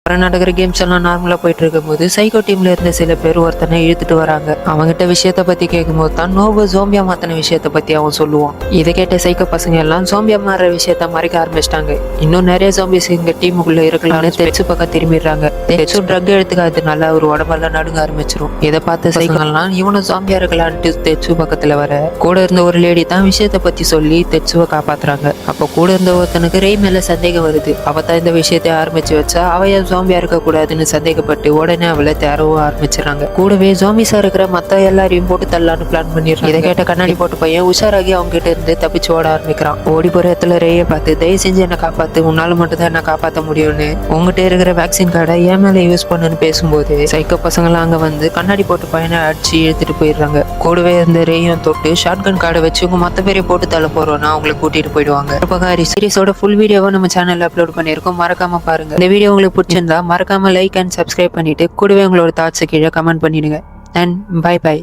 அப்புறம் நடக்கிற கேம்ஸ் எல்லாம் நார்மலா போயிட்டு இருக்கும்போது சைக்கோ டீம்ல இருந்த சில பேர் ஒருத்தனை இழுத்துட்டு வராங்க. அவங்ககிட்ட விஷயத்த பத்தி கேட்கும்போது தான் நோவ ஜோம்பியா மாத்தின விஷயத்த பத்தி அவன் சொல்லுவான். இதை கேட்ட சைக்கோ பசங்க எல்லாம் ஜோம்பியா மாறுற விஷயத்த மறைக்க ஆரம்பிச்சிட்டாங்க. இன்னும் நிறைய ஜோம்பிஸ் இங்க டீமுக்குள்ள இருக்கலாம்னு தெச்சு பக்கம் திரும்பிடுறாங்க. தெச்சு ட்ரக் எடுத்துக்காததுனால அவர் உடம்பெல்லாம் நடுங்க ஆரம்பிச்சிரும். இதை பார்த்து சைக்கோலாம் இவனும் ஜோம்பியா இருக்கலான்ட்டு தெச்சு பக்கத்துல வர கூட இருந்த ஒரு லேடி தான் விஷயத்த பத்தி சொல்லி தெச்சுவை காப்பாத்துறாங்க. அப்ப கூட இருந்த ஒருத்தனுக்கு ரெய் மேல சந்தேகம் வருது. அவ தான் இந்த விஷயத்தை ஆரம்பிச்சு வச்சா அவ ஜோம்பியா இருக்க கூடாதுன்னு சந்தேகப்பட்டு உடனே அவளை தேரவும் ஆரம்பிச்சிடறாங்க. கூடவே ஜோம்பிஸா இருக்கிற மத்த எல்லாரையும் போட்டு தள்ளலான்னு பிளான் பண்ணிடுறாங்க. இதை கேட்ட கண்ணாடி போட்டு பையன் உஷாராகி அவங்க கிட்ட இருந்து தப்பிச்சு ஓட ஆரம்பிக்கிறான். ஓடி போற இடத்துல ரேயை பார்த்து தயவு செஞ்சு என்ன காப்பாத்து, உன்னால மட்டும் தான் என்ன காப்பாற்ற முடியும்னு உங்ககிட்ட இருக்கிற வேக்சின் கார்டை ஏன் மேல யூஸ் பண்ணுன்னு பேசும்போது சைக்கோ பசங்களாம் அங்க வந்து கண்ணாடி போட்டு பையனை அடிச்சு இழுத்துட்டு போயிடுறாங்க. கூடவே இருந்த ரேயும் தொட்டு ஷாட்கன் கார்டை வச்சு உங்க மத்த பேரை போட்டு தள்ள போறோம்னா அவங்களை கூட்டிட்டு போயிடுவாங்க. பகாரி சீரிஸோட ஃபுல் வீடியோவை நம்ம சேனல்ல அப்லோட் பண்ணியிருக்கோம், மறக்காம பாருங்க. இந்த வீடியோ உங்களுக்கு பிடிச்சிருந்தா மறக்காம லைக் அண்ட் சப்ஸ்கிரைப் பண்ணிட்டு கூடவே உங்களோட தாட்ஸ் கீழே கமெண்ட் பண்ணிடுங்க. And bye by.